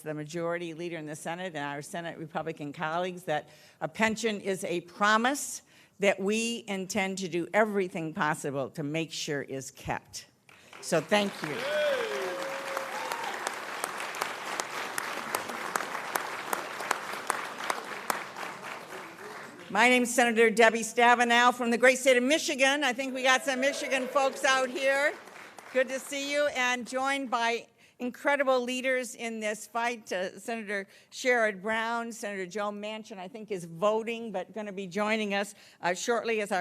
the majority leader in the Senate and our Senate Republican colleagues that a pension is a promise that we intend to do everything possible to make sure is kept. So thank you. My name is Senator Debbie Stabenow from the great state of Michigan. I think we got some Michigan folks out here. Good to see you, and joined by incredible leaders in this fight. Senator Sherrod Brown, Senator Joe Manchin, I think, is voting, but going to be joining us shortly as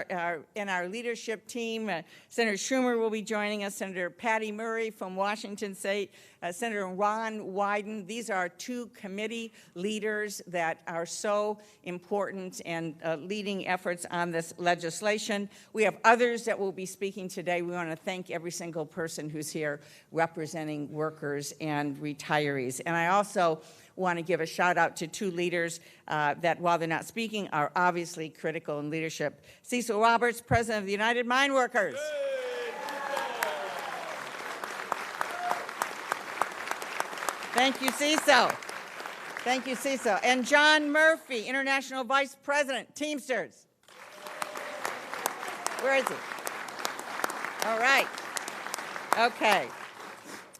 in our leadership team. Senator Schumer will be joining us, Senator Patty Murray from Washington State, Senator Ron Wyden. These are two committee leaders that are so important and leading efforts on this legislation. We have others that will be speaking today. We want to thank every single person who's here representing workers and retirees. And I also want to give a shout out to two leaders that, while they're not speaking, are obviously critical in leadership. Cecil Roberts, President of the United Mineworkers. Thank you, Cecil. Thank you, Cecil. And John Murphy, International Vice President, Teamsters. Where is he? All right. Okay.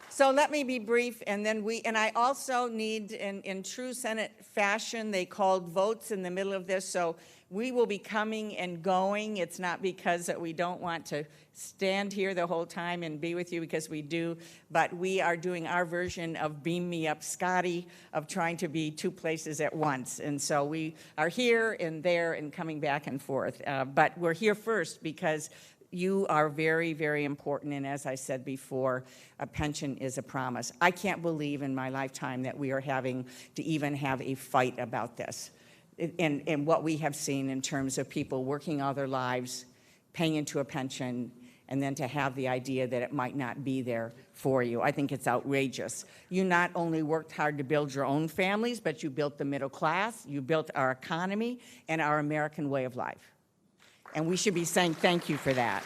So let me be brief, and then I also need, in true Senate fashion, they called votes in the middle of this, so we will be coming and going. It's not because that we don't want to stand here the whole time and be with you, because we do, but we are doing our version of Beam Me Up Scotty, of trying to be two places at once. And so we are here and there and coming back and forth. But we're here first because you are very, very important, and as I said before, a pension is a promise. I can't believe in my lifetime that we are having to even have a fight about this, and what we have seen in terms of people working all their lives, paying into a pension, and then to have the idea that it might not be there for you. I think it's outrageous. You not only worked hard to build your own families, but you built the middle class, you built our economy, and our American way of life. And we should be saying thank you for that.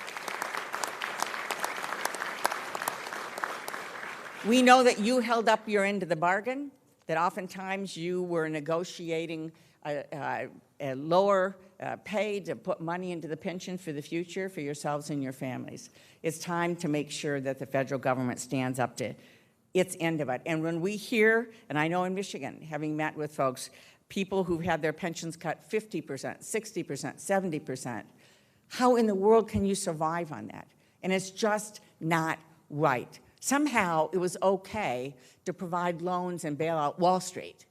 We know that you held up your end of the bargain, that oftentimes you were negotiating a lower pay to put money into the pension for the future for yourselves and your families. It's time to make sure that the federal government stands up to its end of it. And when we hear, and I know in Michigan, having met with folks, people who've had their pensions cut 50%, 60%, 70%. How in the world can you survive on that? And it's just not right. Somehow it was okay to provide loans and bail out Wall Street.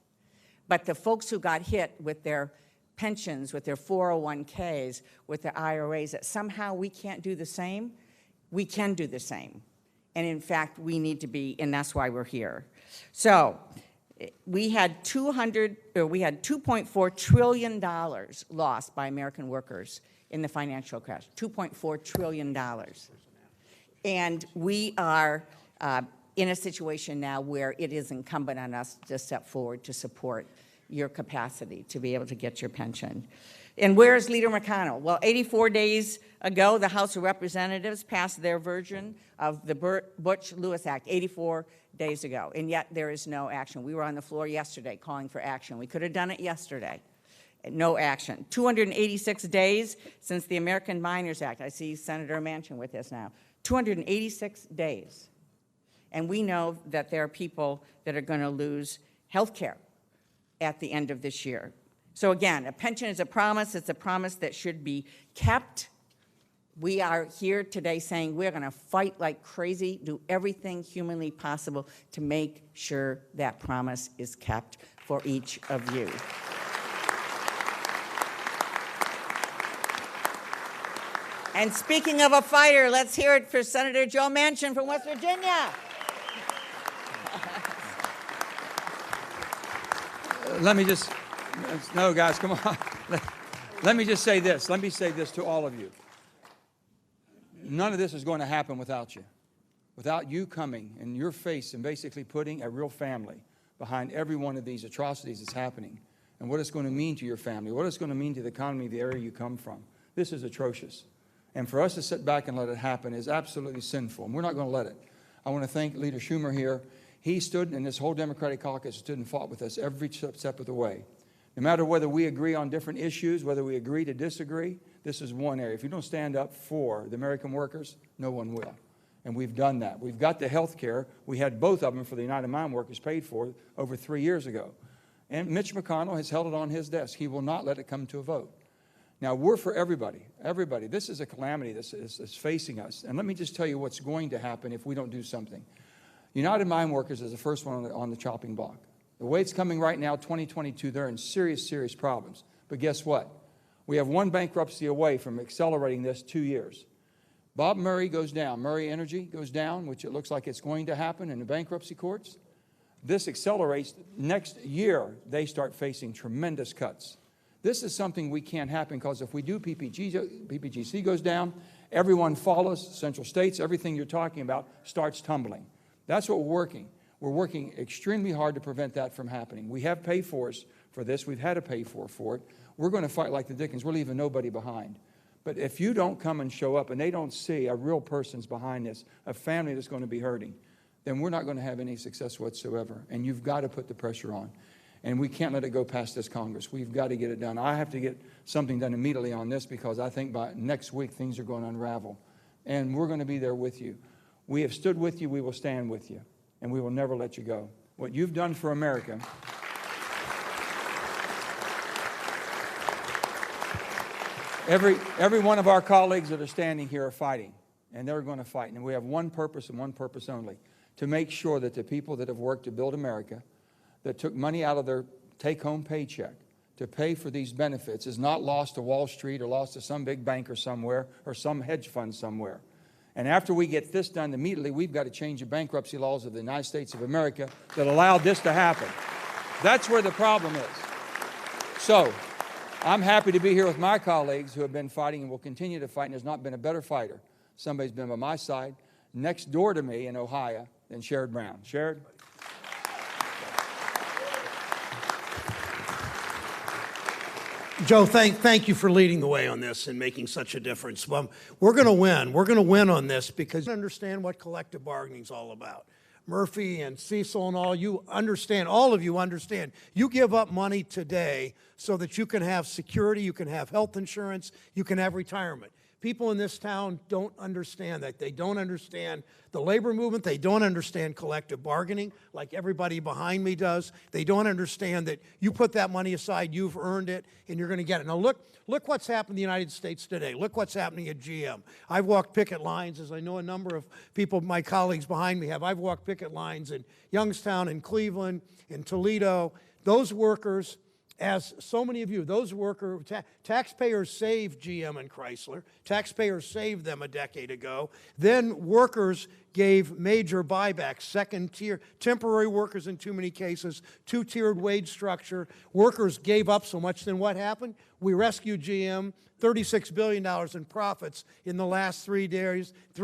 But the folks who got hit with their pensions, with their 401ks, with their IRAs, that somehow we can't do the same, we can do the same. And in fact, we need to be, and that's why we're here. So, we had $2.4 trillion lost by American workers in the financial crash, $2.4 trillion. And we are in a situation now where it is incumbent on us to step forward to support your capacity to be able to get your pension. And where is Leader McConnell? Well, 84 days ago, the House of Representatives passed their version of the Butch-Lewis Act, 84 days ago, and yet there is no action. We were on the floor yesterday calling for action. We could have done it yesterday. No action. 286 days since the American Miners Act. I see Senator Manchin with us now. 286 days. And we know that there are people that are going to lose health care at the end of this year. So again, a pension is a promise. It's a promise that should be kept. We are here today saying we're going to fight like crazy, do everything humanly possible to make sure that promise is kept for each of you. And speaking of a fighter, let's hear it for Senator Joe Manchin from West Virginia. Let me just, no guys, come on. Let me just say this. Let me say this to all of you. None of this is going to happen without you. Without you coming in your face and basically putting a real family behind every one of these atrocities that's happening, and what it's going to mean to your family, what it's going to mean to the economy of the area you come from. This is atrocious. And for us to sit back and let it happen is absolutely sinful, and we're not going to let it. I want to thank Leader Schumer here. He stood, and this whole Democratic caucus stood and fought with us every step of the way. No matter whether we agree on different issues, whether we agree to disagree, this is one area. If you don't stand up for the American workers, no one will. And we've done that. We've got the health care. We had both of them for the United Mine Workers paid for over 3 years ago. And Mitch McConnell has held it on his desk. He will not let it come to a vote. Now, we're for everybody. Everybody. This is a calamity that's facing us. And let me just tell you what's going to happen if we don't do something. United Mine Workers is the first one on the chopping block. The way it's coming right now, 2022, they're in serious, serious problems. But guess what? We have one bankruptcy away from accelerating this 2 years. Bob Murray goes down. Murray Energy goes down, which it looks like it's going to happen in the bankruptcy courts. This accelerates. Next year, they start facing tremendous cuts. This is something we can't happen because if we do PPGC goes down, everyone follows, Central States, everything you're talking about starts tumbling. That's what we're working. We're working extremely hard to prevent that from happening. We have pay-fors for this. We've had a pay-for it. We're going to fight like the Dickens. We're leaving nobody behind. But if you don't come and show up and they don't see a real person's behind this, a family that's going to be hurting, then we're not going to have any success whatsoever. And you've got to put the pressure on. And we can't let it go past this Congress. We've got to get it done. I have to get something done immediately on this because I think by next week things are going to unravel. And we're going to be there with you. We have stood with you. We will stand with you. And we will never let you go. What you've done for America. Every one of our colleagues that are standing here are fighting, and they're going to fight. And we have one purpose and one purpose only, to make sure that the people that have worked to build America, that took money out of their take-home paycheck to pay for these benefits, is not lost to Wall Street or lost to some big banker somewhere or some hedge fund somewhere. And after we get this done immediately, we've got to change the bankruptcy laws of the United States of America that allowed this to happen. That's where the problem is. So I'm happy to be here with my colleagues who have been fighting and will continue to fight, and there's not been a better fighter. Somebody's been by my side next door to me in Ohio than Sherrod Brown. Sherrod? Joe, thank you for leading the way on this and making such a difference. Well, we're going to win. We're going to win on this because you understand what collective bargaining is all about. Murphy and Cecil and all, you understand, all of you understand. You give up money today so that you can have security, you can have health insurance, you can have retirement. People in this town don't understand that. They don't understand the labor movement. They don't understand collective bargaining like everybody behind me does. They don't understand that you put that money aside, you've earned it, and you're going to get it. Now look what's happened in the United States today. Look what's happening at GM. I've walked picket lines, as I know a number of people, my colleagues behind me have. I've walked picket lines in Youngstown, in Cleveland, in Toledo. Those workers, as so many of you, those workers, taxpayers saved GM and Chrysler. Taxpayers saved them a decade ago. Then workers gave major buybacks, second tier, temporary workers in too many cases, two-tiered wage structure. Workers gave up so much. Then what happened? We rescued GM, $36 billion in profits in the last 3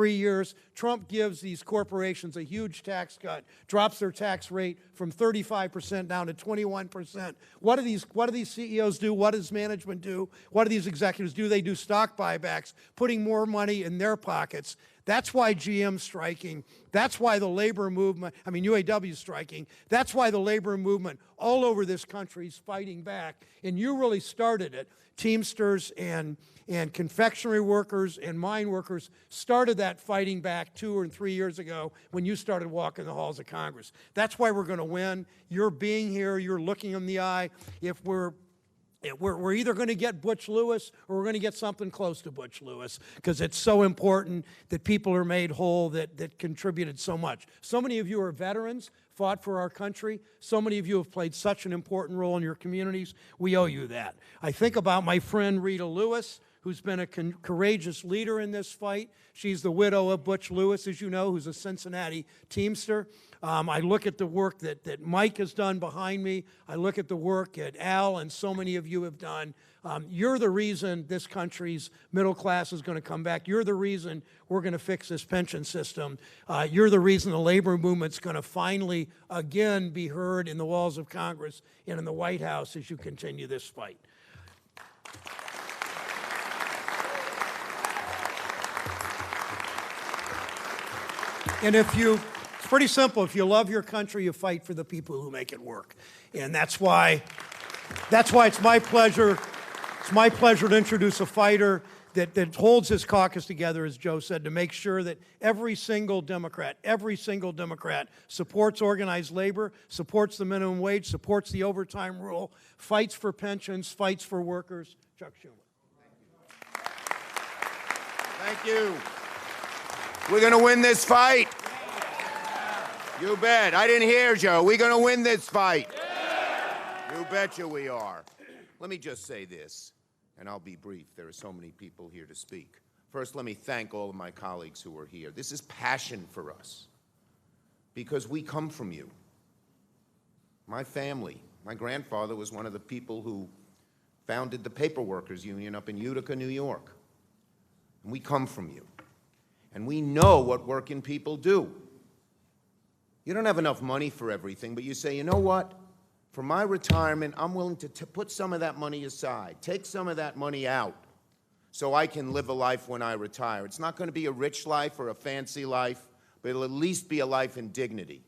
years. Trump gives these corporations a huge tax cut, drops their tax rate from 35% down to 21%. What do these CEOs do? What does management do? What do these executives do? They do stock buybacks, putting more money in their pockets. That's why GM's striking. That's why the labor movement, UAW's striking. That's why the labor movement all over this country is fighting back. And you really started it. Teamsters and confectionery workers and mine workers started that fighting back 2 or 3 years ago when you started walking the halls of Congress. That's why we're going to win. You're being here. You're looking in the eye. If we're either going to get Butch Lewis or we're going to get something close to Butch Lewis because it's so important that people are made whole that contributed so much. So many of you are veterans, fought for our country. So many of you have played such an important role in your communities. We owe you that. I think about my friend Rita Lewis, who's been a courageous leader in this fight. She's the widow of Butch Lewis, as you know, who's a Cincinnati Teamster. I look at the work that Mike has done behind me. I look at the work that Al and so many of you have done. You're the reason this country's middle class is going to come back. You're the reason we're going to fix this pension system. You're the reason the labor movement's going to finally, again, be heard in the walls of Congress and in the White House as you continue this fight. And if It's pretty simple. If you love your country, you fight for the people who make it work. And that's why it's my pleasure to introduce a fighter that holds his caucus together, as Joe said, to make sure that every single Democrat supports organized labor, supports the minimum wage, supports the overtime rule, fights for pensions, fights for workers. Chuck Schumer. Thank you. We're going to win this fight. You bet. I didn't hear, Joe. We're going to win this fight. You betcha we are. Let me just say this, and I'll be brief. There are so many people here to speak. First, let me thank all of my colleagues who are here. This is passion for us because we come from you. My family, my grandfather was one of the people who founded the Paperworkers Union up in Utica, New York. And we come from you. And we know what working people do. You don't have enough money for everything, but you say, you know what? For my retirement, I'm willing to put some of that money aside, take some of that money out so I can live a life when I retire. It's not going to be a rich life or a fancy life, but it'll at least be a life in dignity.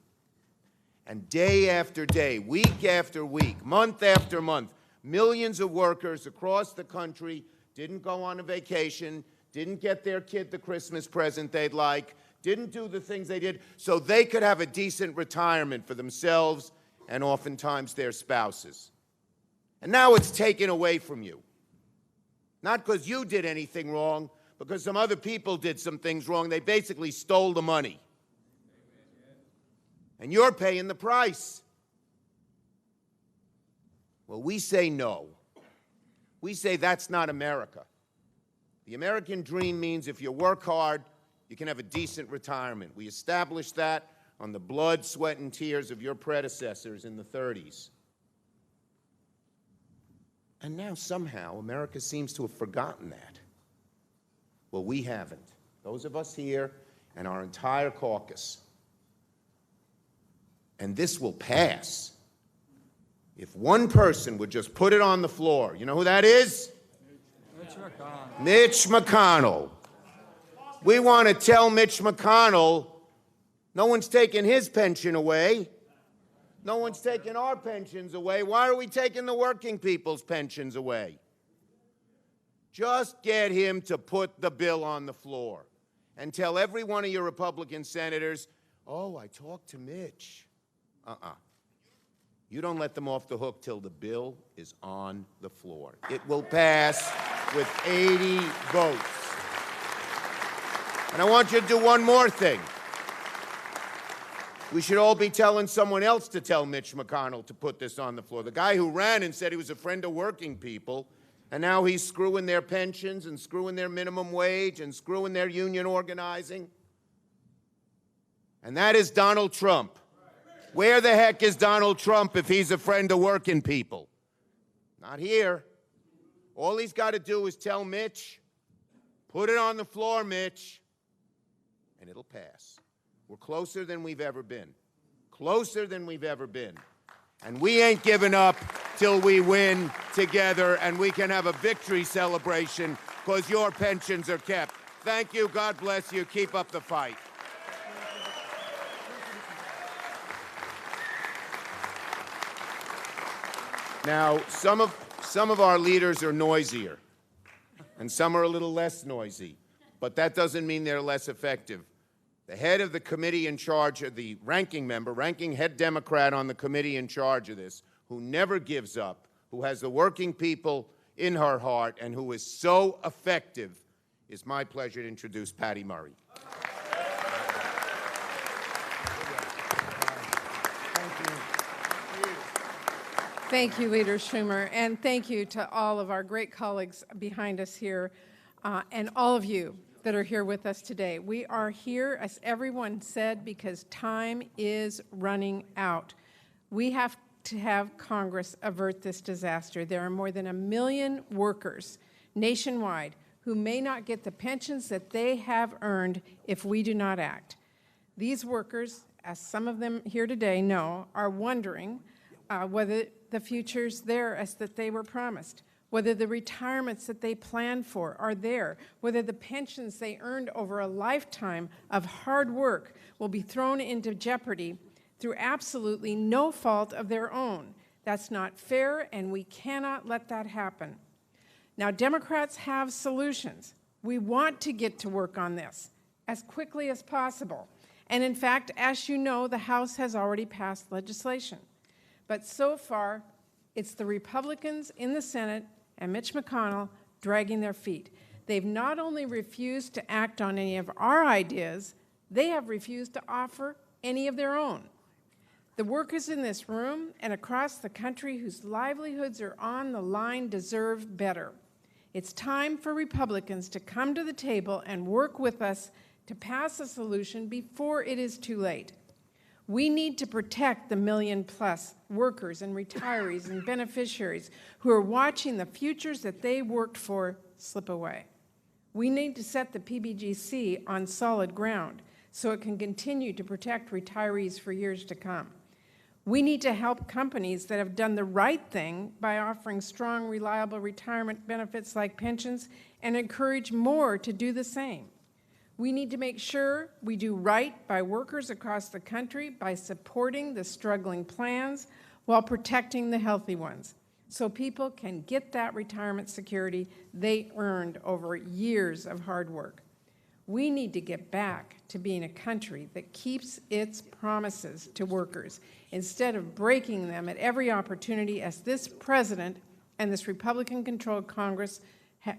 And day after day, week after week, month after month, millions of workers across the country didn't go on a vacation, didn't get their kid the Christmas present they'd like, didn't do the things they did so they could have a decent retirement for themselves and oftentimes their spouses. And now it's taken away from you. Not because you did anything wrong, because some other people did some things wrong. They basically stole the money. And you're paying the price. Well, we say no. We say that's not America. The American dream means if you work hard, you can have a decent retirement. We established that on the blood, sweat, and tears of your predecessors in the 30s. And now somehow America seems to have forgotten that. Well, we haven't. Those of us here and our entire caucus. And this will pass if one person would just put it on the floor. You know who that is? Mitch McConnell. We want to tell Mitch McConnell, no one's taking his pension away. No one's taking our pensions away. Why are we taking the working people's pensions away? Just get him to put the bill on the floor and tell every one of your Republican senators, oh, I talked to Mitch. You don't let them off the hook till the bill is on the floor. It will pass with 80 votes. And I want you to do one more thing. We should all be telling someone else to tell Mitch McConnell to put this on the floor. The guy who ran and said he was a friend of working people, and now he's screwing their pensions and screwing their minimum wage and screwing their union organizing. And that is Donald Trump. Where the heck is Donald Trump if he's a friend of working people? Not here. All he's got to do is tell Mitch, put it on the floor, Mitch, and it'll pass. We're closer than we've ever been. Closer than we've ever been. And we ain't giving up till we win together and we can have a victory celebration because your pensions are kept. Thank you. God bless you. Keep up the fight. Now, some of our leaders are noisier, and some are a little less noisy, but that doesn't mean they're less effective. The head of the committee in charge of the ranking head Democrat on the committee in charge of this, who never gives up, who has the working people in her heart, and who is so effective, it's my pleasure to introduce Patty Murray. Thank you, Leader Schumer, and thank you to all of our great colleagues behind us here, and all of you that are here with us today. We are here, as everyone said, because time is running out. We have to have Congress avert this disaster. There are more than 1 million workers nationwide who may not get the pensions that they have earned if we do not act. These workers, as some of them here today know, are wondering whether the future's there as that they were promised. whether the retirements that they plan for are there, whether the pensions they earned over a lifetime of hard work will be thrown into jeopardy through absolutely no fault of their own. That's not fair, and we cannot let that happen. Now, Democrats have solutions. We want to get to work on this as quickly as possible. And in fact, as you know, the House has already passed legislation. But so far, it's the Republicans in the Senate and Mitch McConnell dragging their feet. They've not only refused to act on any of our ideas, they have refused to offer any of their own. The workers in this room and across the country whose livelihoods are on the line deserve better. It's time for Republicans to come to the table and work with us to pass a solution before it is too late. We need to protect the million-plus workers and retirees and beneficiaries who are watching the futures that they worked for slip away. We need to set the PBGC on solid ground so it can continue to protect retirees for years to come. We need to help companies that have done the right thing by offering strong, reliable retirement benefits like pensions and encourage more to do the same. We need to make sure we do right by workers across the country by supporting the struggling plans while protecting the healthy ones so people can get that retirement security they earned over years of hard work. We need to get back to being a country that keeps its promises to workers instead of breaking them at every opportunity as this president and this Republican-controlled Congress,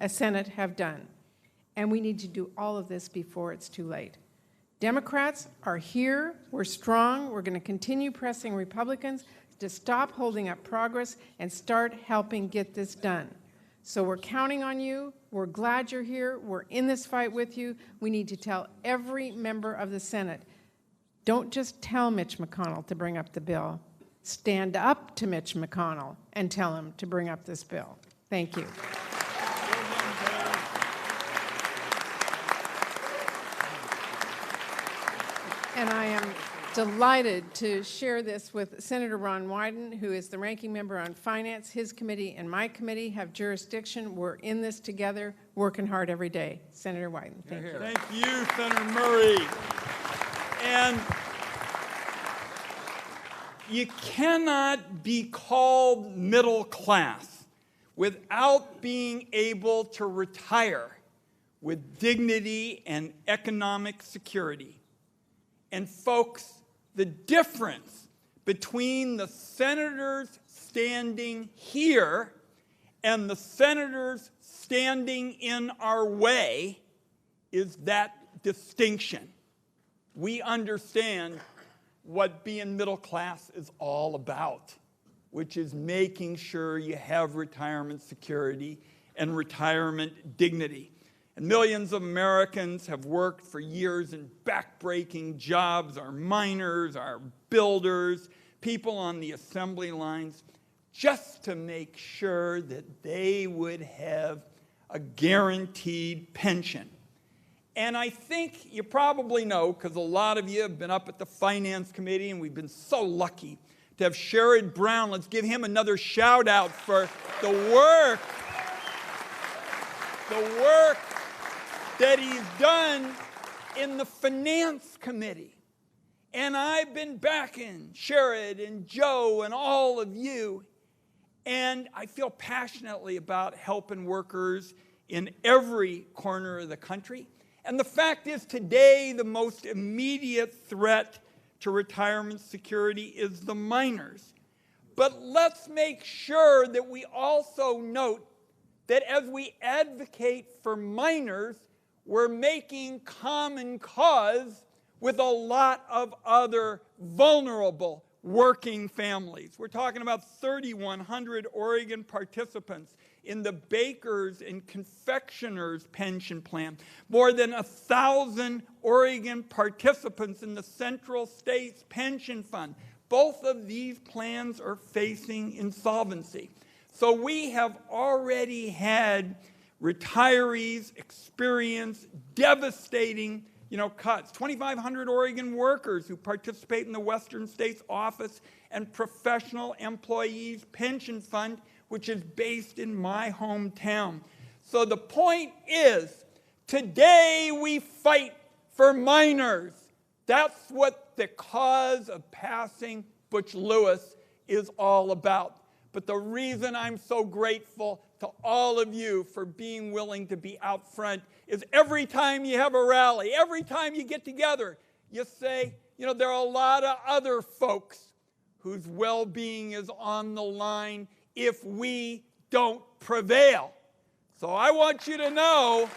Senate have done. And we need to do all of this before it's too late. Democrats are here. We're strong. We're going to continue pressing Republicans to stop holding up progress and start helping get this done. So we're counting on you. We're glad you're here. We're in this fight with you. We need to tell every member of the Senate, don't just tell Mitch McConnell to bring up the bill. Stand up to Mitch McConnell and tell him to bring up this bill. Thank you. And I am delighted to share this with Senator Ron Wyden, who is the ranking member on finance. His committee and my committee have jurisdiction. We're in this together, working hard every day. Senator Wyden, thank you. Thank you, Senator Murray. And you cannot be called middle class without being able to retire with dignity and economic security. And folks, the difference between the senators standing here and the senators standing in our way is that distinction. We understand what being middle class is all about, which is making sure you have retirement security and retirement dignity. And millions of Americans have worked for years in backbreaking jobs, our miners, our builders, people on the assembly lines, just to make sure that they would have a guaranteed pension. And I think you probably know, because a lot of you have been up at the Finance Committee, and we've been so lucky to have Sherrod Brown. Let's give him another shout out for the work that he's done in the Finance Committee. And I've been backing Sherrod and Joe and all of you. And I feel passionately about helping workers in every corner of the country. And the fact is, today, the most immediate threat to retirement security is the miners. But let's make sure that we also note that as we advocate for miners, we're making common cause with a lot of other vulnerable working families. We're talking about 3,100 Oregon participants in the bakers and confectioners pension plan, more than 1,000 Oregon participants in the Central States Pension Fund. Both of these plans are facing insolvency. So we have already had retirees experience devastating cuts. 2,500 Oregon workers who participate in the Western States Office and Professional Employees Pension Fund which is based in my hometown. So the point is, today we fight for miners. That's what the cause of passing Butch Lewis is all about. But the reason I'm so grateful to all of you for being willing to be out front is every time you have a rally, every time you get together, you say, you know, there are a lot of other folks whose well-being is on the line if we don't prevail. So I want you to know,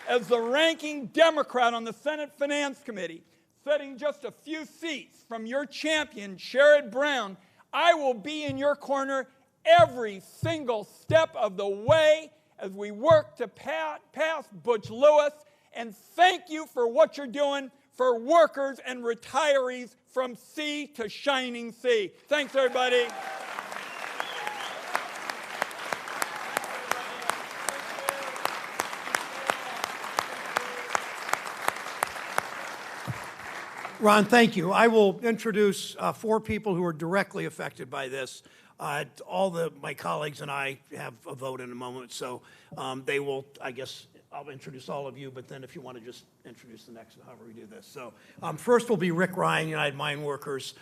as the ranking Democrat on the Senate Finance Committee, setting just a few seats from your champion, Sherrod Brown, I will be in your corner every single step of the way as we work to pass Butch Lewis. And thank you for what you're doing for workers and retirees from sea to shining sea. Thanks, everybody. Ron, thank you. I will introduce 4 people who are directly affected by this. My colleagues and I have a vote in a moment, so they will, I guess, I'll introduce all of you, but then if you want to just introduce the next, however we do this. So first will be Rick Ryan, United Mineworkers.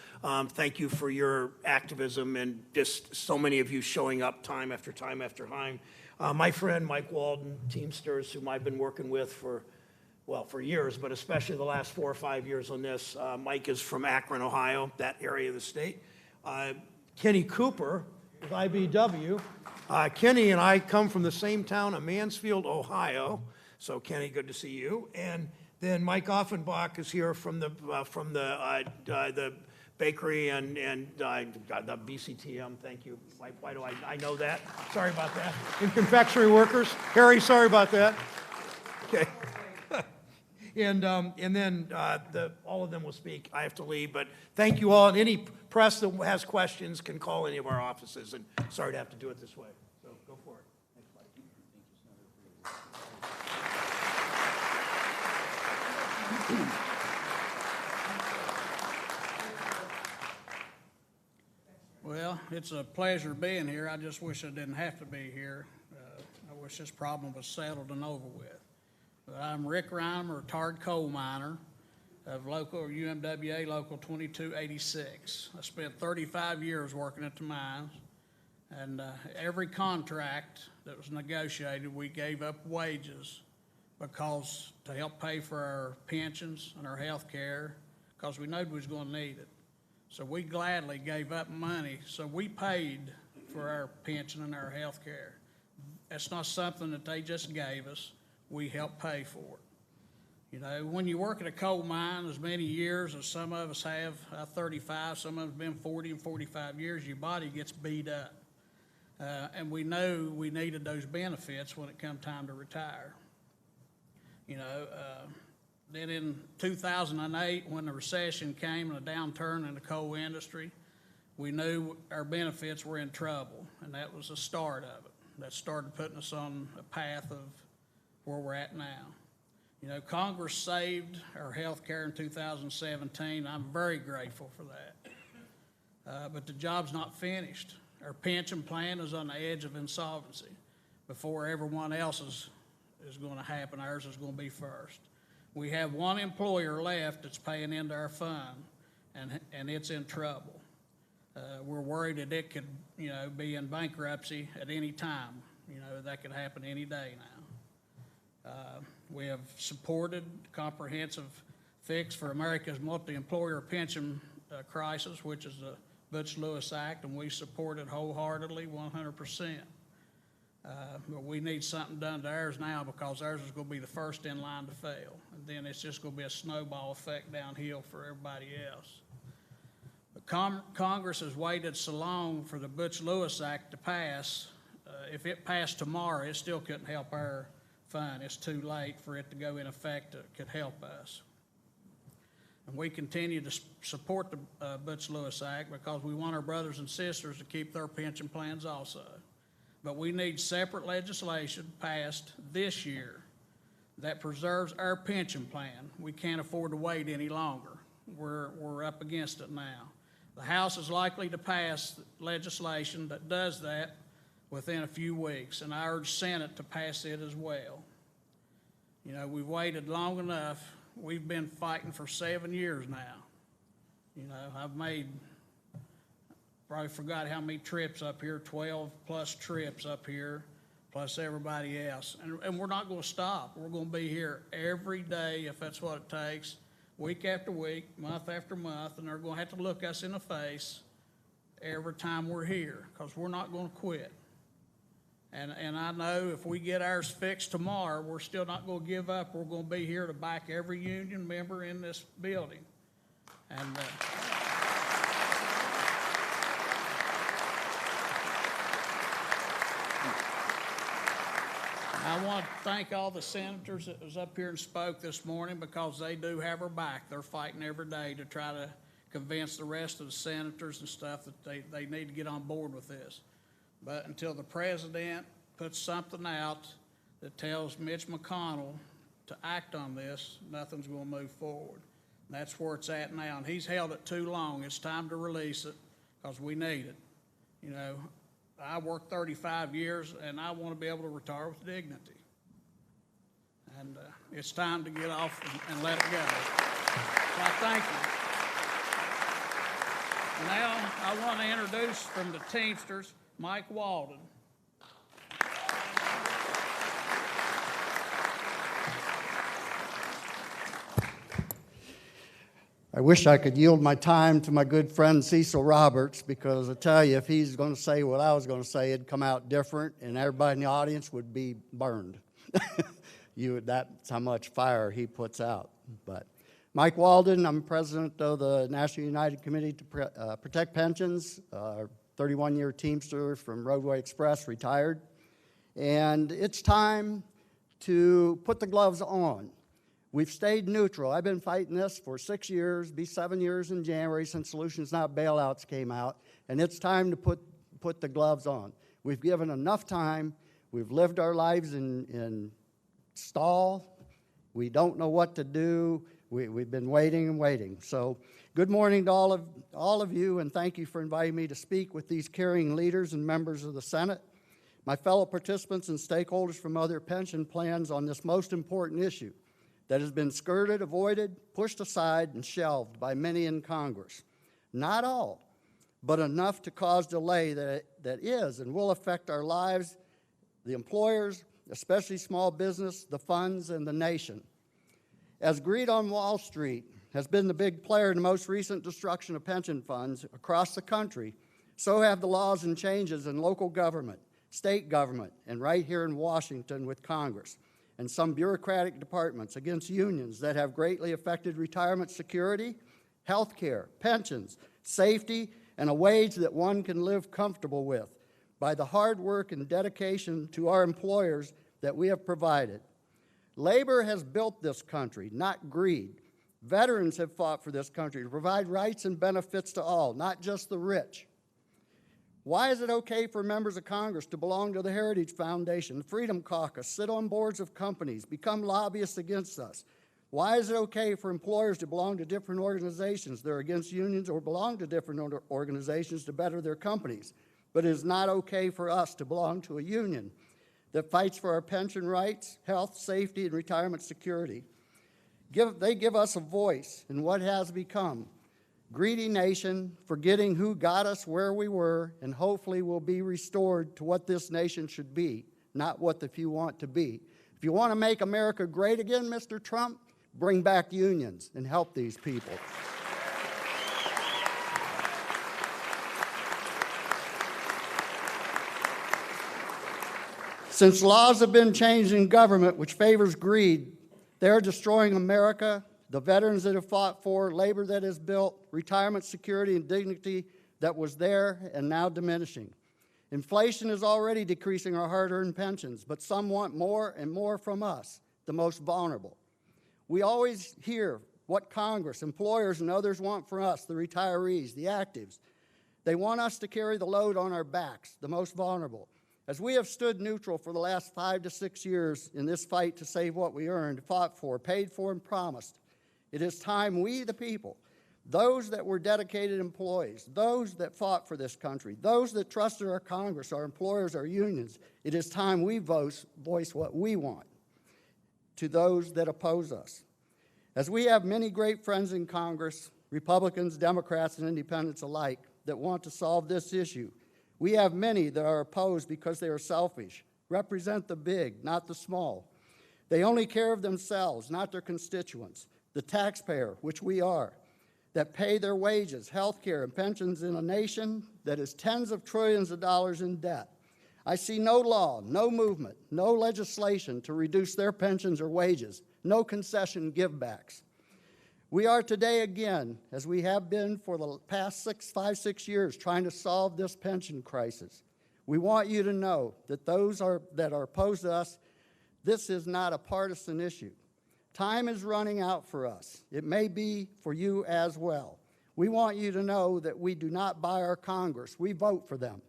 Thank you for your activism and just so many of you showing up time after time after time. My friend Mike Walden, Teamsters, whom I've been working with for years, but especially the last 4 or 5 years on this. Mike is from Akron, Ohio, that area of the state. Kenny Cooper with IBW. Kenny and I come from the same town of Mansfield, Ohio. So Kenny, good to see you. And then Mike Offenbach is here from the bakery and the BCTM. Thank you. Why do I know that? Sorry about that. And confectionery workers. Harry, sorry about that. Okay. And then all of them will speak. I have to leave, but thank you all. And any press that has questions can call any of our offices. And sorry to have to do it this way. So go for it. Thanks, Mike. Well, it's a pleasure being here. I just wish I didn't have to be here. I wish this problem was settled and over with. But I'm Rick Ryan, a retired coal miner of local UMWA Local 2286. I spent 35 years working at the mines, and every contract that was negotiated, we gave up wages because to help pay for our pensions and our health care, because we knew we was going to need it. So we gladly gave up money, so we paid for our pension and our health care. That's not something that they just gave us. We helped pay for it. You know, when you work at a coal mine as many years as some of us have, 35, some of us been 40 and 45 years, your body gets beat up. And we know we needed those benefits when it come time to retire. You know, then in 2008, when the recession came and a downturn in the coal industry, we knew our benefits were in trouble, and that was the start of it. That started putting us on a path of where we're at now. You know, Congress saved our health care in 2017. I'm very grateful for that. But the job's not finished. Our pension plan is on the edge of insolvency. Before everyone else is going to happen, ours is going to be first. We have one employer left that's paying into our fund, and it's in trouble. We're worried that it could, you know, be in bankruptcy at any time. You know, that could happen any day now. We have supported comprehensive fix for America's multi-employer pension crisis, which is the Butch Lewis Act, and we support it wholeheartedly, 100%. But we need something done to ours now because ours is going to be the first in line to fail. And then it's just going to be a snowball effect downhill for everybody else. But Congress has waited so long for the Butch Lewis Act to pass. If it passed tomorrow, it still couldn't help our fund. It's too late for it to go in effect that could help us. And we continue to support the Butch Lewis Act because we want our brothers and sisters to keep their pension plans also. But we need separate legislation passed this year that preserves our pension plan. We can't afford to wait any longer. we're up against it now. The House is likely to pass legislation that does that within a few weeks, and I urge Senate to pass it as well. You know, we've waited long enough. We've been fighting for 7 years now. You know, I've made, probably forgot how many trips up here, 12 plus trips up here, plus everybody else. And we're not going to stop. We're going to be here every day if that's what it takes, week after week, month after month, and they're going to have to look us in the face every time we're here, because we're not going to quit. And I know if we get ours fixed tomorrow, we're still not going to give up. We're going to be here to back every union member in this building. And I want to thank all the senators that was up here and spoke this morning, because they do have our back. They're fighting every day to try to convince the rest of the senators and stuff that they need to get on board with this. But until the president puts something out that tells Mitch McConnell to act on this, nothing's going to move forward. And that's where it's at now. And he's held it too long. It's time to release it, because we need it. You know, I worked 35 years, and I want to be able to retire with dignity. And it's time to get off and let it go. So I thank you. Now I want to introduce from the Teamsters, Mike Walden. I wish I could yield my time to my good friend Cecil Roberts, because I tell you, if he's going to say what I was going to say, it'd come out different, and everybody in the audience would be burned. That's how much fire he puts out. But Mike Walden, I'm president of the National United Committee to Protect Pensions, 31-year Teamster from Roadway Express, retired. And it's time to put the gloves on. We've stayed neutral. I've been fighting this for 6 years, be 7 years in January since Solutions Not Bailouts came out, and it's time to put the gloves on. We've given enough time. We've lived our lives in stall. We don't know what to do. We've been waiting and waiting. So good morning to all of you, and thank you for inviting me to speak with these caring leaders and members of the Senate, my fellow participants and stakeholders from other pension plans on this most important issue that has been skirted, avoided, pushed aside, and shelved by many in Congress. Not all, but enough to cause delay that is and will affect our lives, the employers, especially small business, the funds, and the nation. As greed on Wall Street has been the big player in the most recent destruction of pension funds across the country, so have the laws and changes in local government, state government, and right here in Washington with Congress, and some bureaucratic departments against unions that have greatly affected retirement security, health care, pensions, safety, and a wage that one can live comfortable with by the hard work and dedication to our employers that we have provided. Labor has built this country, not greed. Veterans have fought for this country to provide rights and benefits to all, not just the rich. Why is it okay for members of Congress to belong to the Heritage Foundation, the Freedom Caucus, sit on boards of companies, become lobbyists against us? Why is it okay for employers to belong to different organizations that are against unions or belong to different organizations to better their companies? But it is not okay for us to belong to a union that fights for our pension rights, health, safety, and retirement security. They give us a voice in what has become greedy nation, forgetting who got us where we were, and hopefully will be restored to what this nation should be, not what the few want to be. If you want to make America great again, Mr. Trump, bring back unions and help these people. Since laws have been changed in government which favors greed, they're destroying America, the veterans that have fought for, labor that is built, retirement security and dignity that was there and now diminishing. Inflation is already decreasing our hard-earned pensions, but some want more and more from us, the most vulnerable. We always hear what Congress, employers, and others want from us, the retirees, the actives. They want us to carry the load on our backs, the most vulnerable. As we have stood neutral for the last 5 to 6 years in this fight to save what we earned, fought for, paid for, and promised, it is time we, the people, those that were dedicated employees, those that fought for this country, those that trusted our Congress, our employers, our unions, it is time we voice what we want to those that oppose us. As we have many great friends in Congress, Republicans, Democrats, and independents alike, that want to solve this issue, we have many that are opposed because they are selfish, represent the big, not the small. They only care of themselves, not their constituents, the taxpayer, which we are, that pay their wages, health care, and pensions in a nation that is tens of trillions of dollars in debt. I see no law, no movement, no legislation to reduce their pensions or wages, no concession givebacks. We are today again, as we have been for the past 5-6 years, trying to solve this pension crisis. We want you to know that those that are opposed to us, this is not a partisan issue. Time is running out for us. It may be for you as well. We want you to know that we do not buy our Congress. We vote for them.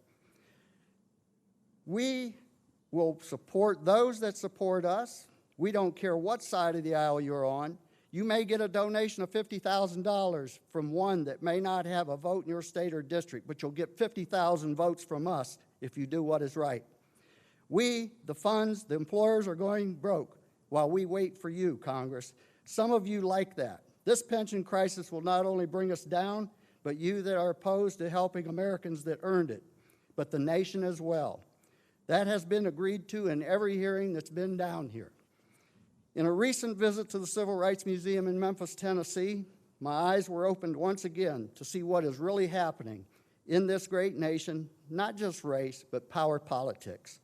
We will support those that support us. We don't care what side of the aisle you're on. You may get a donation of $50,000 from one that may not have a vote in your state or district, but you'll get 50,000 votes from us if you do what is right. We, the funds, the employers are going broke while we wait for you, Congress. Some of you like that. This pension crisis will not only bring us down, but you that are opposed to helping Americans that earned it, but the nation as well. That has been agreed to in every hearing that's been down here. In a recent visit to the Civil Rights Museum in Memphis, Tennessee, my eyes were opened once again to see what is really happening in this great nation, not just race, but power politics.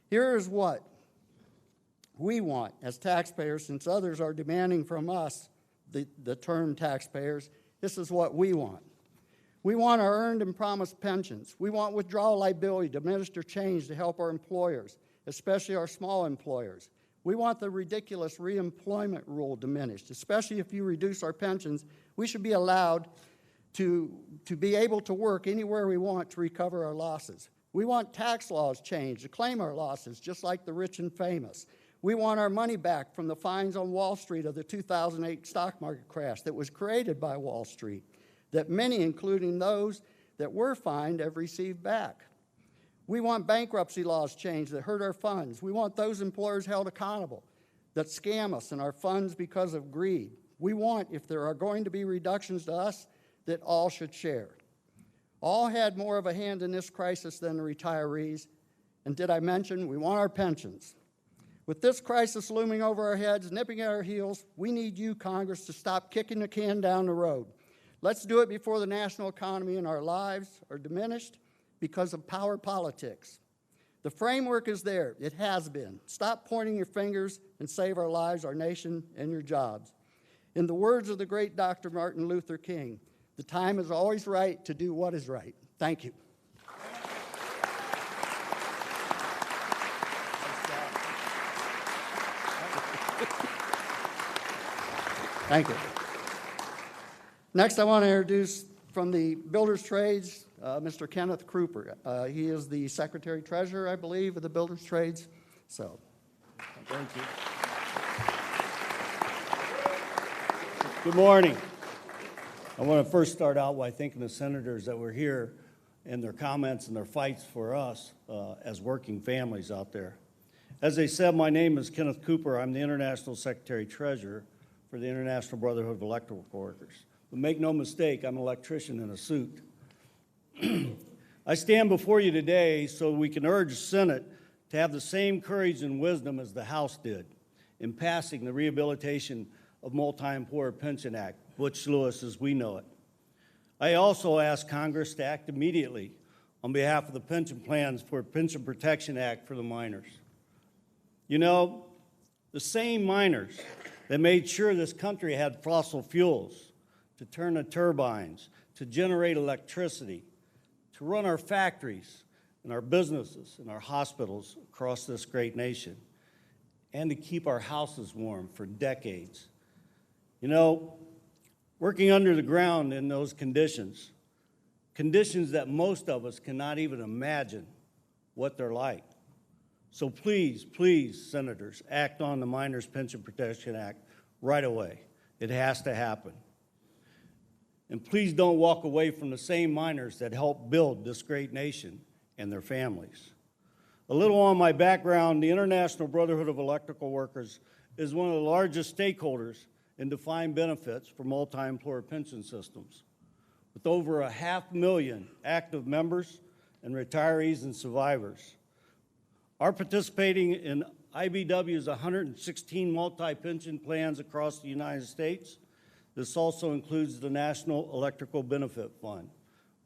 Here is what we want as taxpayers, since others are demanding from us the term taxpayers. This is what we want. We want our earned and promised pensions. We want withdrawal liability diminished or changed to help our employers, especially our small employers. We want the ridiculous reemployment rule diminished, especially if you reduce our pensions. We should be allowed to be able to work anywhere we want to recover our losses. We want tax laws changed to claim our losses, just like the rich and famous. We want our money back from the fines on Wall Street of the 2008 stock market crash that was created by Wall Street, that many, including those that were fined, have received back. We want bankruptcy laws changed that hurt our funds. We want those employers held accountable that scam us and our funds because of greed. We want, if there are going to be reductions to us, that all should share. All had more of a hand in this crisis than the retirees. And did I mention, we want our pensions. With this crisis looming over our heads, nipping at our heels, we need you, Congress, to stop kicking the can down the road. Let's do it before the national economy and our lives are diminished because of power politics. The framework is there. It has been. Stop pointing your fingers and save our lives, our nation, and your jobs. In the words of the great Dr. Martin Luther King, the time is always right to do what is right. Thank you. Thank you. Next, I want to introduce from the Builders Trades, Mr. Kenneth Cooper. He is the Secretary-Treasurer, I believe, of the Builders Trades. So, thank you. Good morning. I want to first start out by thanking the senators that were here and their comments and their fights for us as working families out there. As they said, my name is Kenneth Cooper. I'm the International Secretary-Treasurer for the International Brotherhood of Electrical Workers. But make no mistake, I'm an electrician in a suit. I stand before you today so we can urge the Senate to have the same courage and wisdom as the House did in passing the Rehabilitation of Multi-Employer Pension Act, Butch Lewis as we know it. I also ask Congress to act immediately on behalf of the pension plans for a Pension Protection Act for the miners. You know, the same miners that made sure this country had fossil fuels to turn the turbines, to generate electricity, to run our factories and our businesses and our hospitals across this great nation, and to keep our houses warm for decades. You know, working under the ground in those conditions that most of us cannot even imagine what they're like. So please, please, senators, act on the Miners Pension Protection Act right away. It has to happen. And please don't walk away from the same miners that helped build this great nation and their families. A little on my background, the International Brotherhood of Electrical Workers is one of the largest stakeholders in defined benefits for multi-employer pension systems, with over 500,000 active members and retirees and survivors. Our participating in IBW's 116 multi-pension plans across the United States. This also includes the National Electrical Benefit Fund,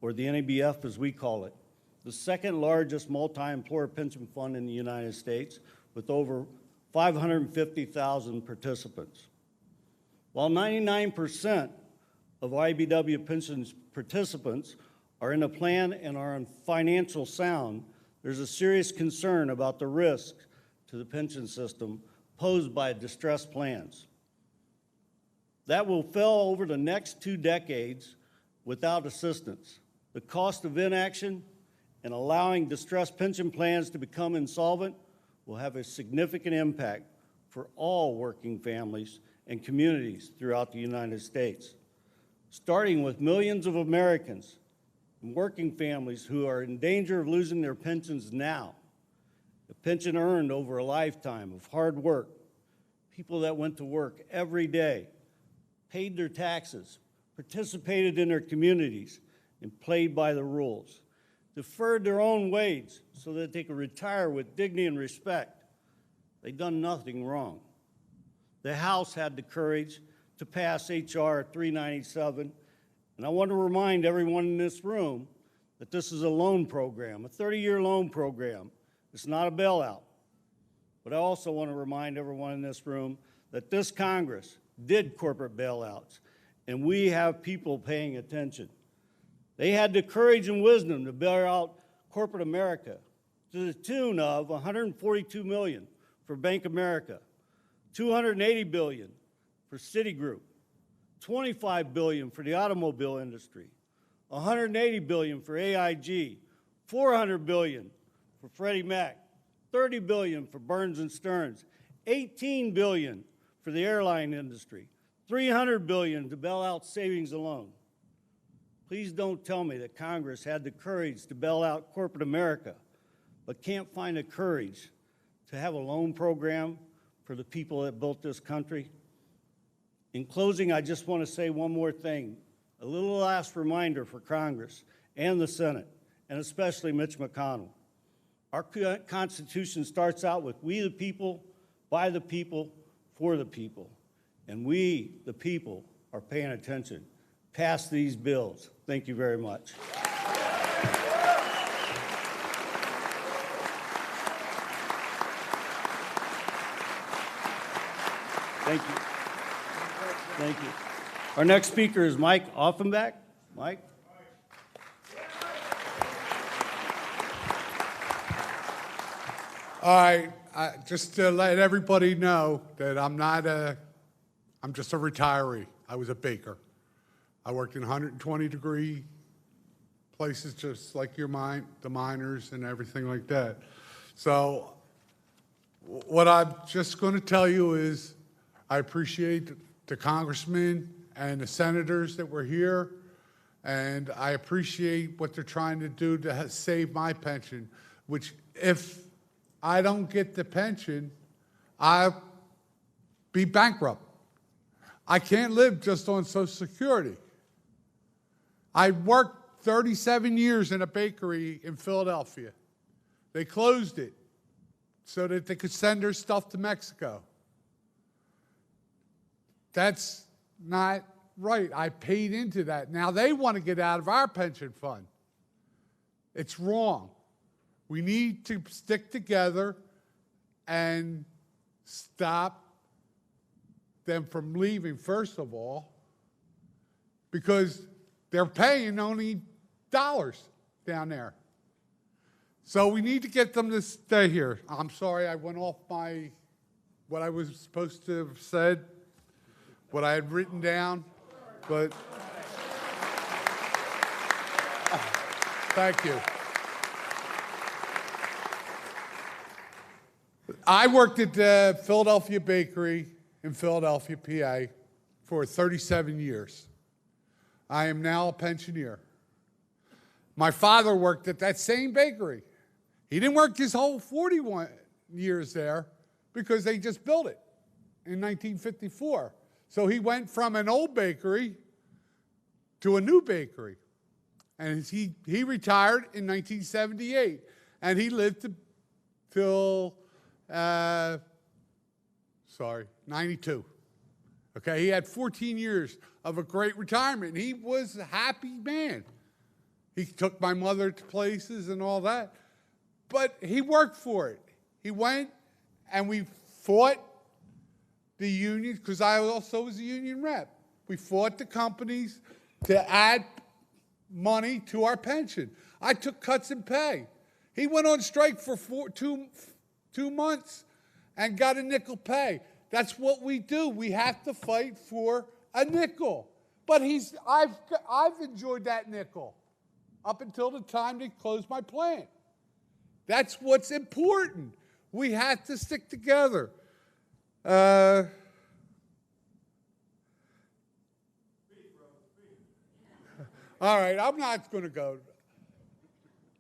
or the NEBF as we call it, the second largest multi-employer pension fund in the United States with over 550,000 participants. While 99% of IBW pension participants are in a plan and are in financial sound, there's a serious concern about the risk to the pension system posed by distressed plans. That will fail over the next 2 decades without assistance. The cost of inaction and allowing distressed pension plans to become insolvent will have a significant impact for all working families and communities throughout the United States, starting with millions of Americans and working families who are in danger of losing their pensions now. A pension earned over a lifetime of hard work, people that went to work every day, paid their taxes, participated in their communities, and played by the rules, deferred their own wage so that they could retire with dignity and respect. They'd done nothing wrong. The House had the courage to pass H.R. 397, and I want to remind everyone in this room that this is a loan program, a 30-year loan program. It's not a bailout. But I also want to remind everyone in this room that this Congress did corporate bailouts, and we have people paying attention. They had the courage and wisdom to bail out corporate America to the tune of $142 million for Bank America, $280 billion for Citigroup, $25 billion for the automobile industry, $180 billion for AIG, $400 billion for Freddie Mac, $30 billion for Burns and Stearns, $18 billion for the airline industry, $300 billion to bail out savings alone. Please don't tell me that Congress had the courage to bail out corporate America, but can't find the courage to have a loan program for the people that built this country. In closing, I just want to say one more thing, a little last reminder for Congress and the Senate, and especially Mitch McConnell. Our Constitution starts out with we the people, by the people, for the people. And we, the people, are paying attention. Pass these bills. Thank you very much. Thank you. Thank you. Our next speaker is Mike Offenbach. Mike. All right, just to let everybody know that I'm just a retiree. I was a baker. I worked in 120-degree places just like the miners and everything like that. So what I'm just going to tell you is I appreciate the congressmen and the senators that were here, and I appreciate what they're trying to do to save my pension, which if I don't get the pension, I'll be bankrupt. I can't live just on Social Security. I worked 37 years in a bakery in Philadelphia. They closed it so that they could send their stuff to Mexico. That's not right. I paid into that. Now they want to get out of our pension fund. It's wrong. We need to stick together and stop them from leaving, first of all, because they're paying only dollars down there. So we need to get them to stay here. I'm sorry, I went off what I was supposed to have said, what I had written down, but thank you. I worked at the Philadelphia Bakery in Philadelphia, PA for 37 years. I am now a pensioner. My father worked at that same bakery. He didn't work his whole 41 years there because they just built it in 1954. So he went from an old bakery to a new bakery. And he retired in 1978. And he lived till 92. Okay, he had 14 years of a great retirement. He was a happy man. He took my mother to places and all that. But he worked for it. He went and we fought the unions, because I also was a union rep. We fought the companies to add money to our pension. I took cuts in pay. He went on strike for 2 months and got a nickel pay. That's what we do. We have to fight for a nickel. But I've enjoyed that nickel up until the time they closed my plant. That's what's important. We have to stick together. All right, I'm not going to go.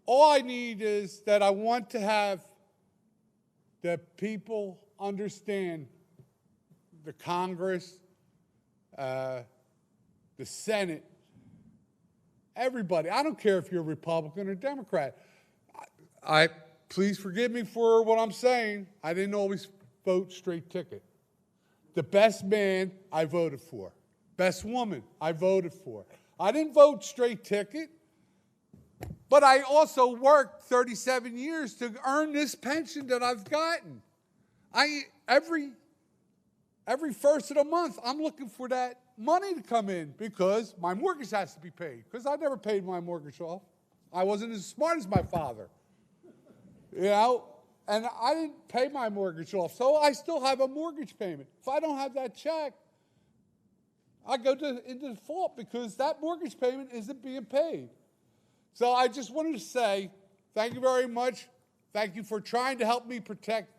All I need is that I want to have the people understand, the Congress, the Senate, everybody. I don't care if you're a Republican or Democrat. Please forgive me for what I'm saying. I didn't always vote straight ticket. The best man, I voted for. Best woman, I voted for. I didn't vote straight ticket, but I also worked 37 years to earn this pension that I've gotten. Every first of the month, I'm looking for that money to come in because my mortgage has to be paid, because I never paid my mortgage off. I wasn't as smart as my father, you know, and I didn't pay my mortgage off, so I still have a mortgage payment. If I don't have that check, I go into default because that mortgage payment isn't being paid. So I just wanted to say thank you very much. Thank you for trying to help me protect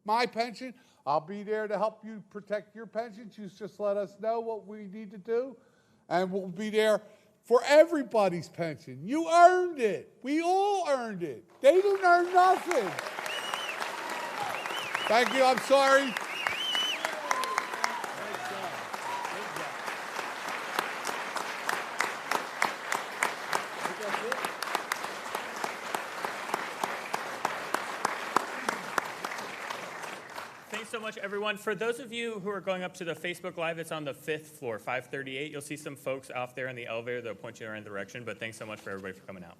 my pension. I'll be there to help you protect your pensions. You just let us know what we need to do, and we'll be there for everybody's pension. You earned it. We all earned it. They didn't earn nothing. Thank you. I'm sorry. Thanks so much, everyone. For those of you who are going up to the Facebook Live, it's on the 5th floor, 538. You'll see some folks off there in the elevator. They'll point you in the right direction. But thanks so much for everybody for coming out.